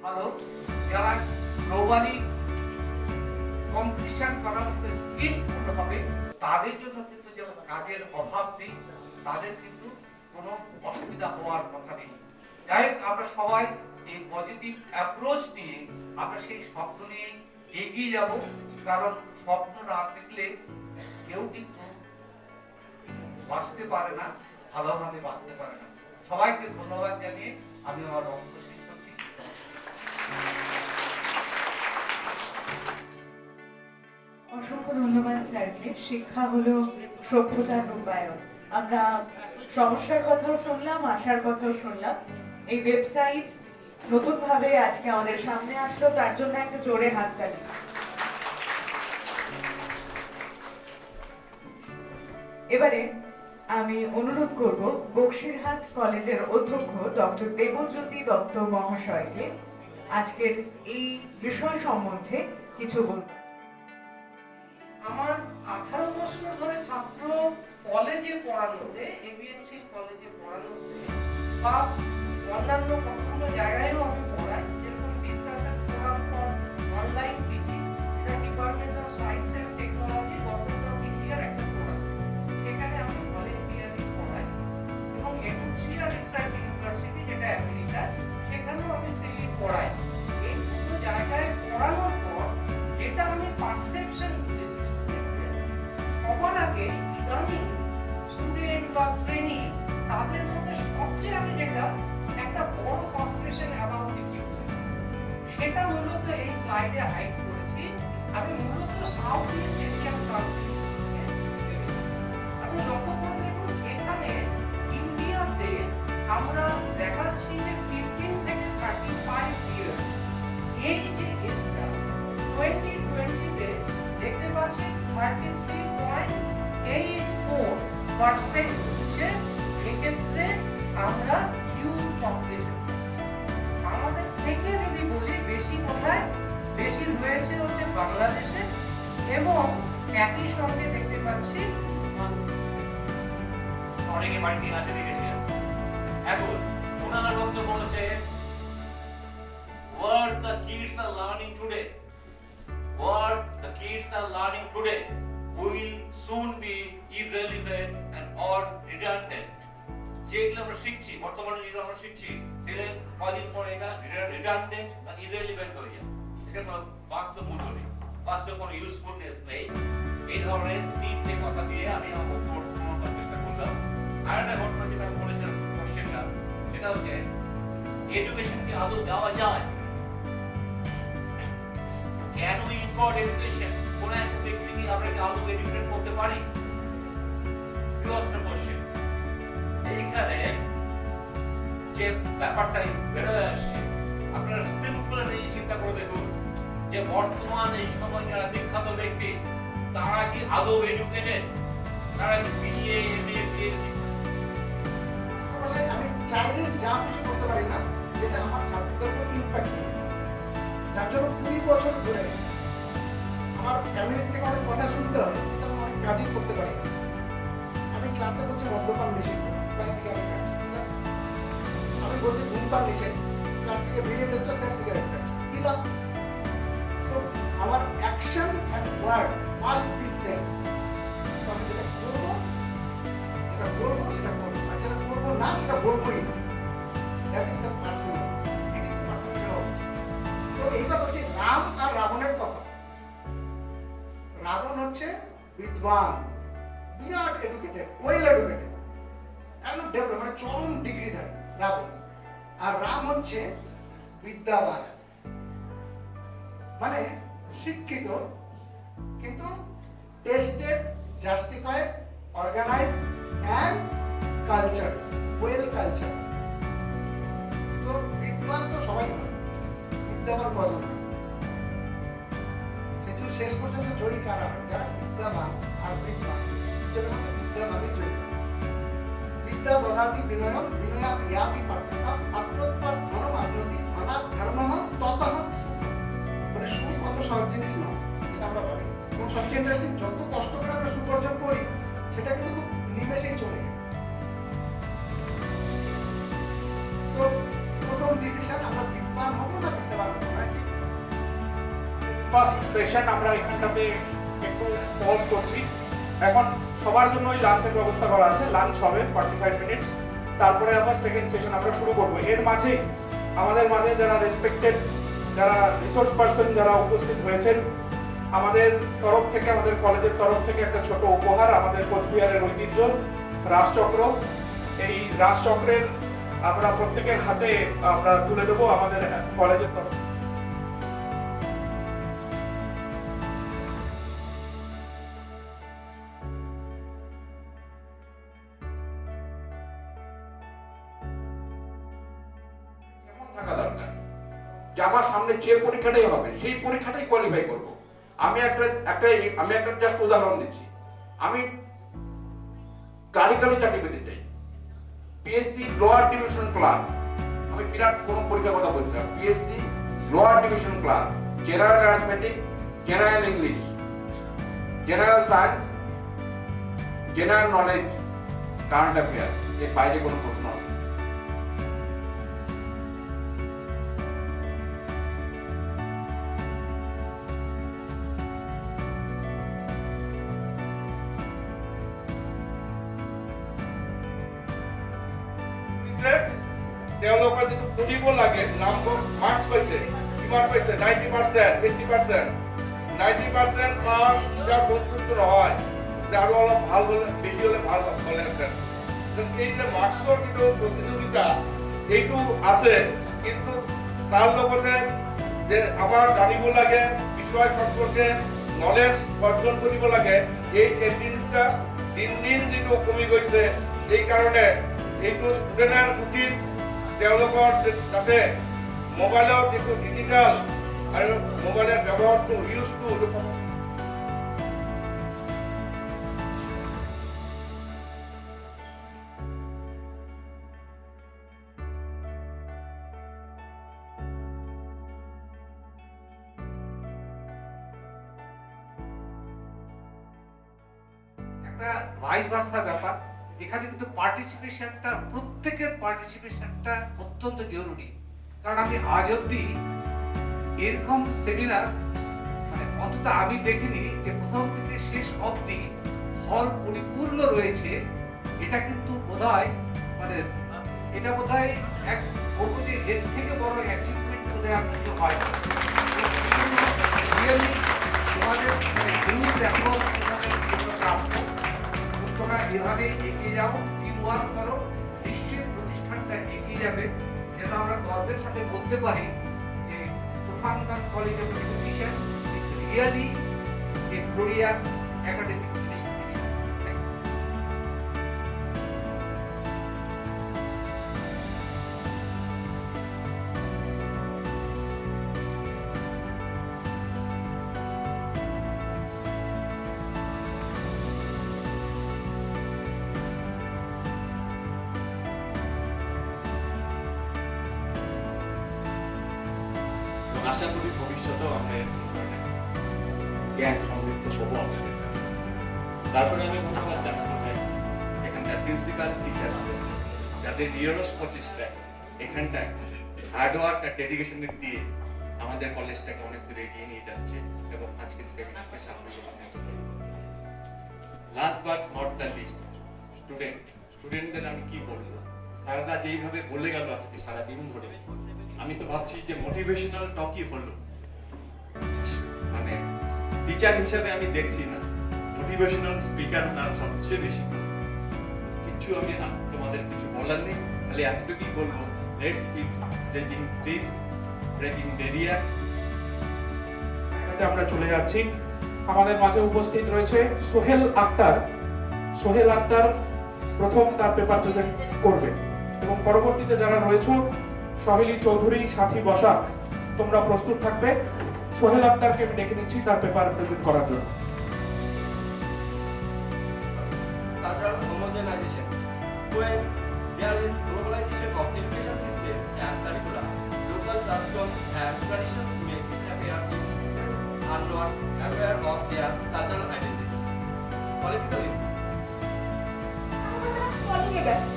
ভালো, যারা globally competition করার মধ্যে স্কিলফুল হবে, তাদের জন্য কিন্তু যেমন কাজের অভাব নেই, তাদের কিন্তু কোনো অসুবিধা হওয়ার কথা নেই। যাই হোক, আমরা সবাই এই পজিটিভ অ্যাপ্রোচ নিয়ে আমরা সেই স্বপ্ন নিয়ে এগিয়ে যাব, কারণ স্বপ্ন না দেখলে কেউ কিন্তু বাঁচতে পারে না, ভালোভাবে বাঁচতে পারে না। সবাইকে ধন্যবাদ জানিয়ে আমি আমার বক্তব্য শেষ করছি। অসংখ্য ধন্যবাদ স্যারকে। শিক্ষা হলো সভ্যতার রূপায়ণ। আমরা সমস্যার কথাও শুনলাম, আশার কথাও শুনলাম। এই ওয়েবসাইট নতুন ভাবে আজকে আমাদের সামনে আসলো, তার জন্য একটা জোরে হাততালি। এবারে আমি অনুরোধ করব বক্সিরহাট কলেজের অধ্যক্ষ ডক্টর দেবজ্যোতি দত্ত মহাশয়কে আজকের এই বিষয় সম্বন্ধে কিছু বলবেন। আমার 18 বছর ধরে ছাত্র কলেজে পড়ানোতে, এবিএনসি কলেজে পড়ানোতে বা অন্যান্য কখনো জায়গায়ও আমি পড়াই, যেরকম discussion forum for online teaching, এটা department of science and technology government of ইন্ডিয়ার একটা ফোরাম। সেখানে আমি ভলেন্টিয়ারলি পড়াই এবং একুশিয়া রিসার্চ ইউনিভার্সিটি, যেটা আমেরিকার, সেখানেও আমি ফ্রিলি পড়াই। এই দুটো জায়গায় পড়ানোর পর যেটা আমি পারসেপশন বুঝেছি, সবার আগে ইদানিং স্টুডেন্ট বা ট্রেনি, তাদের মধ্যে সবচেয়ে আগে যেটা একটা বড় ফ্রাস্ট্রেশন অ্যাবাউট দি ফিউচার, সেটা মূলত এই স্লাইডে হাইড করেছি। আমি মূলত সাউথ ইস্ট এশিয়ান কান্ট্রি, আপনি লক্ষ্য করে দেখুন এখানে ইন্ডিয়াতে আমরা দেখাচ্ছি যে 15 থেকে 35 ইয়ার্স, এই যে এজটা 2020 তে দেখতে পাচ্ছি 33.84% হচ্ছে। এক্ষেত্রে আমরা ইউথ পপুলেশন, আমাদের থেকে যদি বলি বেশি কোথায়, বেশি রয়েছে হচ্ছে বাংলাদেশে, এবং একই সঙ্গে দেখতে পাচ্ছি অনেকে বাড়িতে আছে দেখেছিলেন। এখন ওনার বক্তব্য হচ্ছে what the kids are learning today, what the kids are learning today will soon be irrelevant and or redundant. যেগুলো আমরা শিখছি, বর্তমানে যেগুলো আমরা শিখছি, সেটা কদিন পরে এটা রিডান্ডেন্ট বা ইররেলিভেন্ট হয়ে যাবে। এটা বাস্তব মূল্য নেই, বাস্তব কোনো ইউজফুলনেস নেই। এই ধরনের তিনটে কথা দিয়ে আমি আমার বক্তব্য চেষ্টা করলাম। আর একটা ঘটনা যেটা আমি বলেছিলাম কোশ্চেনটা, সেটা হচ্ছে এডুকেশন কি আদৌ দেওয়া যায়? Can we import education? কোন একটা ব্যক্তি কি আমরা কি আদৌ এডুকেট করতে পারি? কোশ্চেন। এইখানে যে ব্যাপারটা বেরোয় আসছে, আপনারা সিম্পল এই চিন্তা করে দেখুন যে বর্তমান এই সময় যারা বিখ্যাত ব্যক্তি, তারা কি আদৌ এডুকেটেড? তারা কি বিএ, এমএ, পিএইচডি? আমি চাইলে যা খুশি করতে পারি না, যেটা আমার ছাত্রদের উপর ইম্প্যাক্ট করে, যার জন্য 20 বছর ধরে আমার ফ্যামিলির থেকে অনেক কথা শুনতে হয়, যেটা আমি অনেক কাজই করতে পারি না। আমি ক্লাসে বলছি মদ্যপান নিষেধ, বাইরে থেকে আমি খাচ্ছি, আমি বলছি ধূমপান নিষেধ, ক্লাস থেকে বেরিয়ে যাচ্ছে স্যার সিগারেট খাচ্ছি, কি লাভ? সো আমার action and word must be same. আমি যেটা করবো সেটা বলবো, সেটা করবো, আর যেটা করবো না সেটা বলবোই না। That is the personal, it is personal. So এইবার হচ্ছে রাম আর রাবণের কথা। রাবণ হচ্ছে বিদ্বান, বিরাট এডুকেটেড, ওয়েল এডুকেটেড, একদম ডেভেলপ, মানে চরম ডিগ্রিধারী রাবণ। আর রাম হচ্ছে বিদ্যাবান, মানে শিক্ষিত কিন্তু tested, justified, organised and culture, well culture. So বিদ্বান তো সবাই হয়, বিদ্যাবান কজন হয়? সেজন্য শেষ পর্যন্ত জয়ী কারা হয়? যারা বিদ্যাবান আর বিদ্বান, যেটা বিদ্যাবানই জয়ী। বিদ্যা দদাতি বিনয়, বিনয়া ইয়াতি পাত্রতা, পাত্রোৎপাদ ধনম আপ্নতি, ধনাৎ ধর্মঃ ততঃ সুখ। মানে সুখ কত সহজ জিনিস নয়, যেটা আমরা ভাবি। এবং সবচেয়ে ইন্টারেস্টিং, যত কষ্ট করে আমরা সুখ অর্জন করি, সেটা কিন্তু খুব নিমেষেই চলে যায়। সো প্রথম ডিসিশন, আমরা বিদ্বান হবো না বিদ্যাবান ফার্স্ট সেশন আমরা এখানটাতে একটু পজ করছি। এখন সবার জন্যই লাঞ্চের ব্যবস্থা করা আছে, লাঞ্চ হবে 45 মিনিটস, তারপরে আবার সেকেন্ড সেশন আমরা শুরু করব। এর মাঝেই আমাদের মাঝে যারা রেসপেক্টেড, যারা রিসোর্স পার্সন যারা উপস্থিত হয়েছেন, আমাদের তরফ থেকে, আমাদের কলেজের তরফ থেকে একটা ছোট উপহার, আমাদের কোচবিহারের ঐতিহ্য রাজচক্র। এই রাজচক্রের আমরা প্রত্যেকের হাতে আমরা তুলে দেবো আমাদের কলেজের তরফ। কেমন থাকা দরকার যে আমার সামনে যে পরীক্ষাটাই হবে সেই পরীক্ষাটাই কোয়ালিফাই করব। আমি একটা জাস্ট উদাহরণ দিচ্ছি। আমি ক্লারিক্যালি চাকরি পেতে চাই, পিএসসি লোয়ার ডিভিশন ক্লার্ক। আমি বিরাট কোন পরীক্ষার কথা বলছিলাম, PSC lower division clerk, general arithmetic, general English, general science, general knowledge, current affair, এর বাইরে কোনো প্রশ্ন আছে? তেওঁলোকৰ যিটো পঢ়িব লাগে নম্বৰ মাৰ্কছ পাইছে, কিমান পাইছে? 90%, 80%, 90% মাৰ্ক ইয়াৰ সন্তুষ্ট নহয়, যে আৰু অলপ ভাল হ'লে, বেছি হ'লে ভাল হ'লেহেঁতেন। এই যে মাৰ্কছৰ যিটো প্ৰতিযোগিতা এইটো আছে, কিন্তু তাৰ লগতে যে আমাৰ জানিব লাগে, বিষয় সম্পৰ্কে নলেজ অৰ্জন কৰিব লাগে, এই টেন্ডেন্সিটা দিন দিন যিটো কমি গৈছে, এইকাৰণে এইটো ষ্টুডেণ্টৰ উচিত তেওঁলোকৰ যাতে মোবাইলৰ যিটো ডিজিটেল আৰু মোবাইলৰ ব্যৱহাৰটো ইউজটো একটা ভাইস ভার্সা ব্যাপার। এখানে কিন্তু পার্টিসিপেশনটা, প্রত্যেকের পার্টিসিপেশনটা অত্যন্ত জরুরি। কারণ আমি আজ অব্দি এরকম সেমিনার মানে অন্তত আমি দেখিনি যে প্রথম থেকে শেষ অব্দি হল পরিপূর্ণ রয়েছে। এটা কিন্তু বোধহয় মানে এটা বোধহয় এক বলবো যে এর থেকে বড় অ্যাচিভমেন্ট বোধহয় আর কিছু হয় না। রিয়েলি তোমাদের মানে হিউজ অ্যাপ্রোচ তোমাদের জন্য প্রাপ্য। তোমরা এভাবে এগিয়ে যাও, টিম ওয়ার্ক করো, নিশ্চয়ই প্রতিষ্ঠানটা এগিয়ে যাবে। যেন আমরা গর্বের সাথে বলতে পারি যে Tufanganj college of education is really a glorious academic institution. আশা করি ভবিষ্যতেও আমরা এরকম ধরনের জ্ঞান সমৃদ্ধ হবো আপনাদের কাছে। তারপরে আমি ধন্যবাদ জানাতে চাই এখানকার প্রিন্সিপাল টিচার যাদের নিরলস প্রচেষ্টায় এখানটায় হার্ডওয়ার্ক আর ডেডিকেশনের দিয়ে আমাদের কলেজটাকে অনেক দূর এগিয়ে নিয়ে যাচ্ছে এবং আজকের সেমিনারকে সাফল্য। Last but not the least, স্টুডেন্টদের আমি কি বলবো, স্যাররা যেইভাবে বলে গেল আজকে সারাদিন ধরে, আমি তো ভাবছি যে মোটিভেশনাল টকই হলো। মানে টিচার হিসেবে আমি দেখছি না, মোটিভেশনাল স্পিকার না সবচেয়ে বেশি। কিছু আমি তোমাদের কিছু বলার নেই, খালি এতটুকুই বলবো, let's keep staging dreams, breaking barrier. আমরা চলে যাচ্ছি। আমাদের মাঝে উপস্থিত রয়েছে সোহেল আক্তার। সোহেল আক্তার প্রথম তার পেপার প্রেজেন্ট করবে এবং পরবর্তীতে যারা রয়েছে সহেলি চৌধুরী, সাথী বসাক, তোমরা প্রস্তুত থাকবে। সোহেল আক্তারকে আমি ডেকে নিচ্ছি তার পেপার প্রেজেন্ট করার জন্য। Cultural homogenization. When there is globalization of education system and curricula, local customs and traditions may disappear if students are not aware of their cultural identity. Politically, কলিংয়ে ব্যস্ত,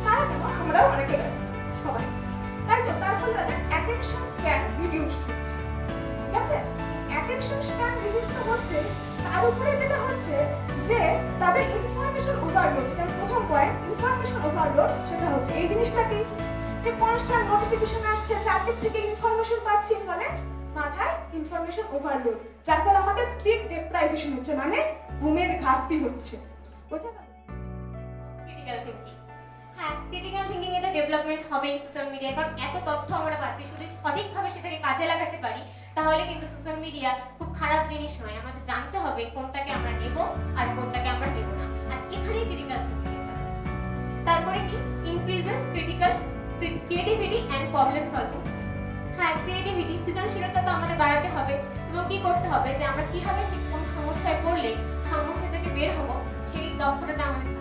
তারা কেন আমরাও অনেকে ব্যস্ত, সবাই, তাই তো তার ফলে তাদের অ্যাটেনশন স্প্যান রিডিউসড হচ্ছে। ঠিক আছে, অ্যাটেনশন স্প্যান রিডিউস তো হচ্ছে, তার উপরে যেটা হচ্ছে যে তাদের ইনফরমেশন ওভারলোড, যেটা প্রথম পয়েন্ট ইনফরমেশন ওভারলোড, সেটা হচ্ছে এই জিনিসটা কি, যে কনস্ট্যান্ট নোটিফিকেশন আসছে, চারদিক থেকে ইনফরমেশন পাচ্ছি, ফলে মাথায় ইনফরমেশন ওভারলোড, যার ফলে আমাদের স্লিপ ডেপ্রাইভেশন হচ্ছে, মানে ঘুমের ঘাটতি হচ্ছে। বোঝা গেল? Critical thinking. হ্যাঁ, ক্রিটিক্যাল থিঙ্কিং এর ডেভেলপমেন্ট হবে সোশ্যাল মিডিয়ায়, কারণ এত তথ্য আমরা পাচ্ছি, যদি সঠিকভাবে সেটাকে কাজে লাগাতে পারি তাহলে কিন্তু সোশ্যাল মিডিয়া খুব খারাপ জিনিস নয়। আমাদের জানতে হবে কোনটাকে আমরা নেব আর কোনটাকে আমরা নেব না, আর এখানেই ক্রিটিক্যাল থিঙ্কিং এর কাজ। তারপরে কি increases creativity and problem solving. হ্যাঁ, ক্রিয়েটিভিটি, সৃজনশীলতা তো আমাদের বাড়াতে হবে, এবং কি করতে হবে যে আমরা কিভাবে কোন সমস্যায় পড়লে সমস্যা থেকে বের হবো সেই দক্ষতাটা আমাদের